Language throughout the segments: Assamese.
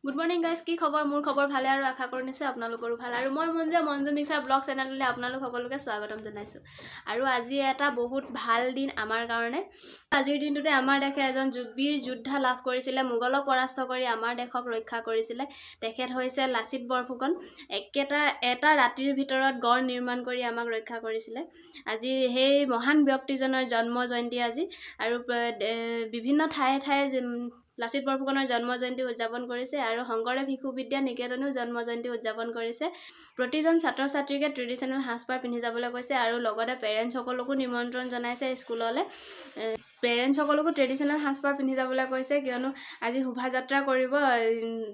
গুড মৰ্নিং গাইজ, কি খবৰ? মোৰ খবৰ ভালে আৰু আশা কৰি নিছে আপোনালোকৰো ভাল। আৰু মই মঞ্জু মিক্সাৰ ব্লগ চেনেললৈ আপোনালোক সকলোকে স্বাগতম জনাইছোঁ। আৰু আজি এটা বহুত ভাল দিন আমাৰ কাৰণে। আজিৰ দিনটোতে আমাৰ দেশে এজন বীৰ যোদ্ধা লাভ কৰিছিলে, মোগলক পৰাস্ত কৰি আমাৰ দেশক ৰক্ষা কৰিছিলে। তেখেত হৈছে লাচিত বৰফুকন। এটা ৰাতিৰ ভিতৰত গড় নিৰ্মাণ কৰি আমাক ৰক্ষা কৰিছিলে। আজি সেই মহান ব্যক্তিজনৰ জন্ম জয়ন্তী আজি, আৰু বিভিন্ন ঠায়ে ঠায়ে লাচিত বৰফুকনৰ জন্ম জয়ন্তী উদযাপন কৰিছে, আৰু শংকৰদেৱ শিশু বিদ্যা নিকেতনেও জন্ম জয়ন্তী উদযাপন কৰিছে। প্ৰতিজন ছাত্ৰ ছাত্ৰীকে ট্ৰেডিশ্যনেল সাজপাৰ পিন্ধি যাবলৈ কৈছে, আৰু লগতে পেৰেণ্টছসকলকো নিমন্ত্ৰণ জনাইছে স্কুললৈ। পেৰেণ্টছসকলকো ট্ৰেডিশ্যনেল সাজপাৰ পিন্ধি যাবলৈ কৈছে, কিয়নো আজি শোভাযাত্ৰা কৰিব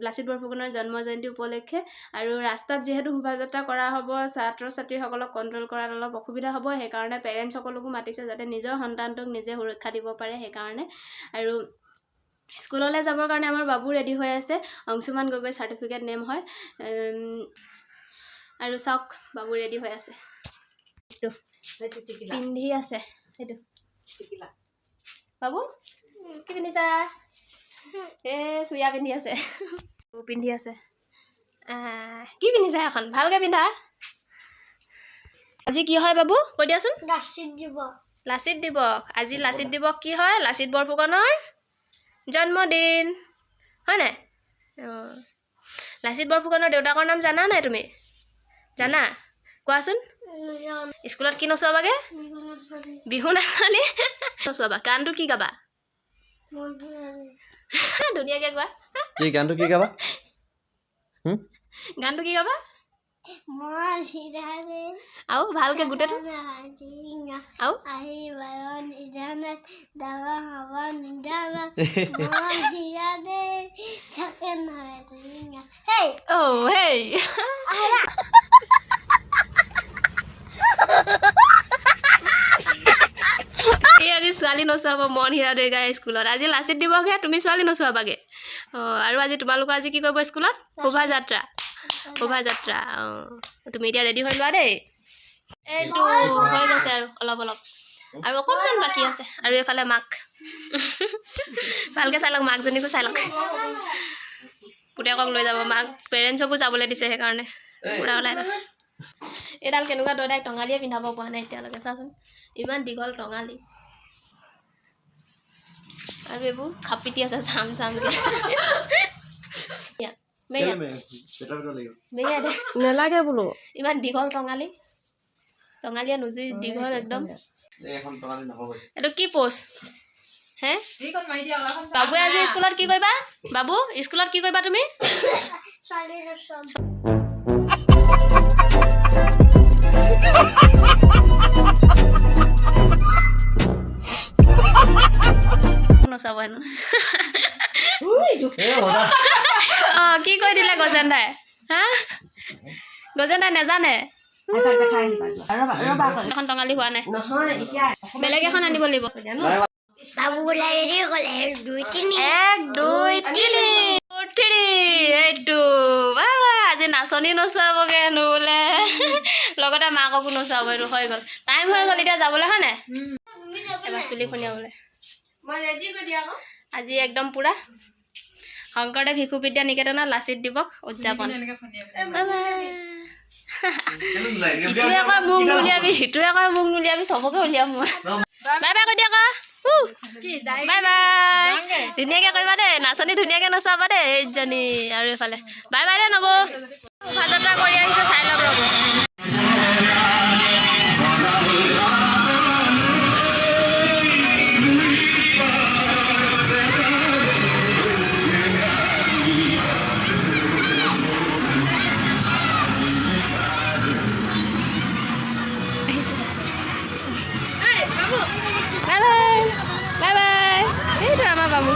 লাচিত বৰফুকনৰ জন্ম জয়ন্তী উপলক্ষে। আৰু ৰাস্তাত যিহেতু শোভাযাত্ৰা কৰা হ'ব, ছাত্ৰ ছাত্ৰীসকলক কণ্ট্ৰল কৰাত অলপ অসুবিধা হ'ব, সেইকাৰণে পেৰেণ্টছসকলকো মাতিছে, যাতে নিজৰ সন্তানটোক নিজে সুৰক্ষা দিব পাৰে সেইকাৰণে। আৰু স্কুললৈ যাবৰ কাৰণে আমাৰ বাবু ৰেডি হৈ আছে। অংশুমান গগৈ চাৰ্টিফিকেট নেম হয়। আৰু চাওক, বাবু ৰেডি হৈ আছে, পিন্ধি আছে সেইটো। বাবু কি পিন্ধিছা? চুয়া পিন্ধি আছে, পিন্ধি আছে। কি পিন্ধিছা এখন? ভালকৈ পিন্ধা। আজি কি হয় বাবু, কৈ দিয়াচোন। লাচিত দিৱস। আজি লাচিত দিৱস কি হয়? লাচিত বৰফুকনৰ জন্মদিন, হয় নাই? লাচিত বৰফুকনৰ দেউতাকৰ নাম জানা নাই তুমি? জানা? কোৱাচোন। স্কুলত কি নচোৱাবাগে? বিহু নাচনী নচোৱাবা। গানটো কি গাবা? ধুনীয়াকৈ কোৱা। গানটো কি গাবা? গানটো কি গাবা? আৰু ভালকৈ গোটেইটো। আৰু আজি ছোৱালী নচোৱাব মন হিৰা দৈগাই স্কুলত। আজি লাচিত দিৱসহে, তুমি ছোৱালী নচোৱাবাগে। আৰু আজি তোমালোকৰ আজি কি কৰিব স্কুলত? শোভাযাত্ৰা। শোভাযাত্ৰা। তুমি এতিয়া ৰেডি হৈ লোৱা দেই। এইটো হৈ গৈছে আৰু অলপ অলপ, আৰু অকণমান বাকী আছে। আৰু এইফালে মাক ভালকৈ চাই লওক, মাকজনীকো চাই লওক। পুতেকক লৈ যাব, মাক পেৰেণ্টছকো যাবলৈ দিছে, সেইকাৰণে পুৰা ওলাই আছে। এইডাল কেনেকুৱা দৈদাই টঙালীয়ে পিন্ধাব পৰা নাই এতিয়ালৈকে, চাচোন ইমান দীঘল টঙালী। আৰু এইবোৰ খাপিটি আছে চাম চামকৈ। নেলাগে বোলো, ইমান দীঘল টঙালী, টঙালীয়ে নুজুই দীঘল একদম। এইটো কি পোষ্ট হে? বাবুৱে আজি স্কুলত কি কৰিবা? বাবু স্কুলত কি কৰিবা তুমি? নচাব হেনো। কি কৈ দিলে গজেন দাই? হা, গজেন দাই নেজানে? এখন টঙালী হোৱা নাই, বেলেগ এখন আনিব লাগিব। 1 2 3 এইটো আজি নাচনী নচোৱাবগে বোলে, লগতে মাককো নচোৱাব। এইটো হৈ গ'ল, টাইম হৈ গ'ল এতিয়া যাবলৈ, হয় নাই? এবাৰ চুলি খুন্দিয়াবলৈ আজি একদম পুৰা শংকৰদেৱ শিশু বিদ্যা নিকেতনত লাচিত দিৱস উদযাপন। ইটোৱে কয় মোক নুলিয়াবি, সিটোৱে কয় মোক নুলিয়াবি, চবকে উলিয়াম মই। বাই বাই কৈ দিয়া আকৌ। বাই বাই, ধুনীয়াকৈ কৰিবা দেই, নাচনী ধুনীয়াকৈ নচোৱাবা দেই এইজনী। আৰু এইফালে বাই বাই দে নব। শোভাযাত্ৰা কৰি আহিছে, চাই লওক ৰ'ব। Bye bye, bye bye. এইটো আমাৰ বাবু।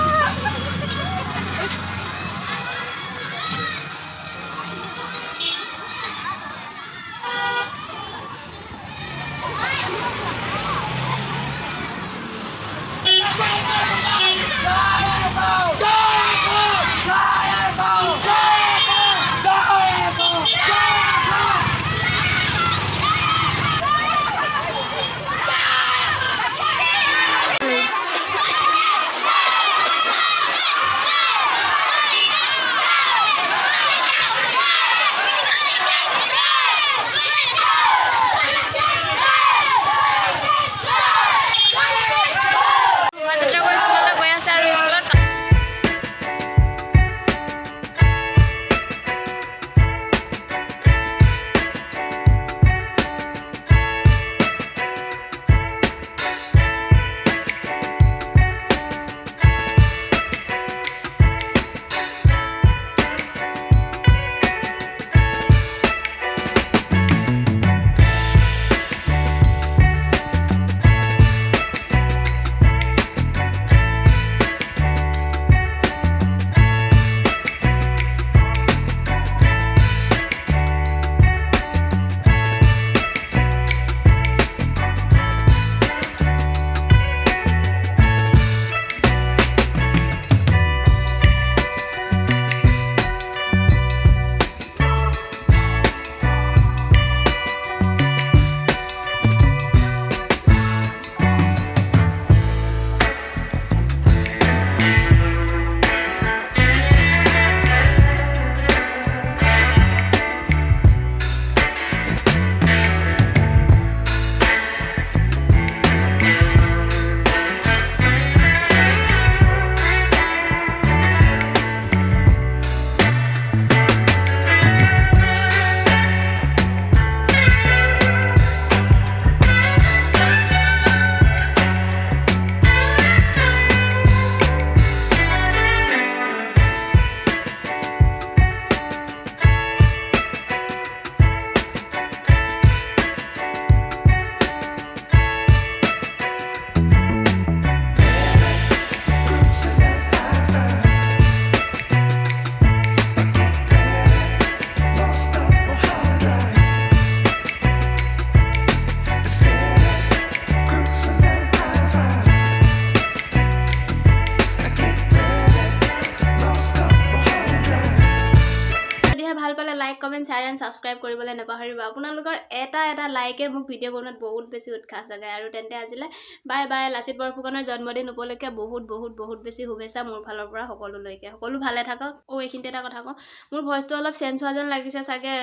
পালে like comment share and subscribe কৰিবলৈ নাপাহৰিব আপোনালোকৰ এটা লাইকে মোক ভিডিঅ' বনোৱাত বহুত বেছি উৎসাহ জাগায় আৰু তেন্তে আজিলৈ বাই বাই লাচিত বৰফুকনৰ জন্মদিন উপলক্ষে বহুত বেছি শুভেচ্ছা মোৰ ফালৰ পৰা সকলোলৈকে সকলো ভালে থাকক এইখিনিতে এটা কথা কওঁ মোৰ ভইচটো অলপ চেঞ্জ হোৱা যেন লাগিছে চাগে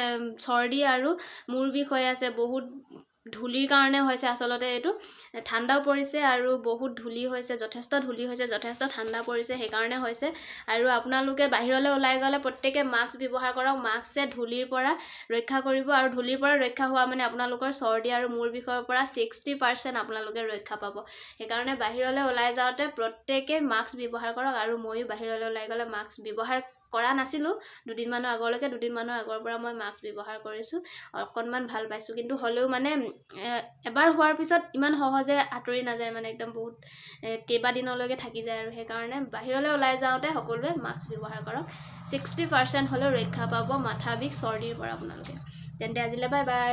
চৰ্দি আৰু মূৰ বিষ হৈ আছে বহুত ধূলিৰ কাৰণে হৈছে আচলতে এইটো ঠাণ্ডাও পৰিছে আৰু বহুত ধূলি হৈছে যথেষ্ট ধূলি হৈছে যথেষ্ট ঠাণ্ডা পৰিছে সেইকাৰণে হৈছে আৰু আপোনালোকে বাহিৰলৈ ওলাই গ'লে প্ৰত্যেকে মাস্ক ব্যৱহাৰ কৰক মাস্কে ধূলিৰ পৰা ৰক্ষা কৰিব আৰু ধূলিৰ পৰা ৰক্ষা হোৱা মানে আপোনালোকৰ চৰ্দি আৰু মূৰ বিষৰ পৰা 60% আপোনালোকে ৰক্ষা পাব সেইকাৰণে বাহিৰলৈ ওলাই যাওঁতে প্ৰত্যেকে মাস্ক ব্যৱহাৰ কৰক আৰু ময়ো বাহিৰলৈ ওলাই গ'লে মাস্ক ব্যৱহাৰ কৰা নাছিলোঁ দুদিনমানৰ আগৰ পৰা মই মাস্ক ব্যৱহাৰ কৰিছোঁ অকণমান ভাল পাইছোঁ কিন্তু হ'লেও মানে এবাৰ হোৱাৰ পিছত ইমান সহজে আঁতৰি নাযায় মানে একদম বহুত কেইবাদিনলৈকে থাকি যায় আৰু সেইকাৰণে বাহিৰলৈ ওলাই যাওঁতে সকলোৱে মাস্ক ব্যৱহাৰ কৰক 60% হ'লেও ৰক্ষা পাব মাথা বিষ চৰ্দিৰ পৰা আপোনালোকে তেন্তে আজিলৈ বাই বাই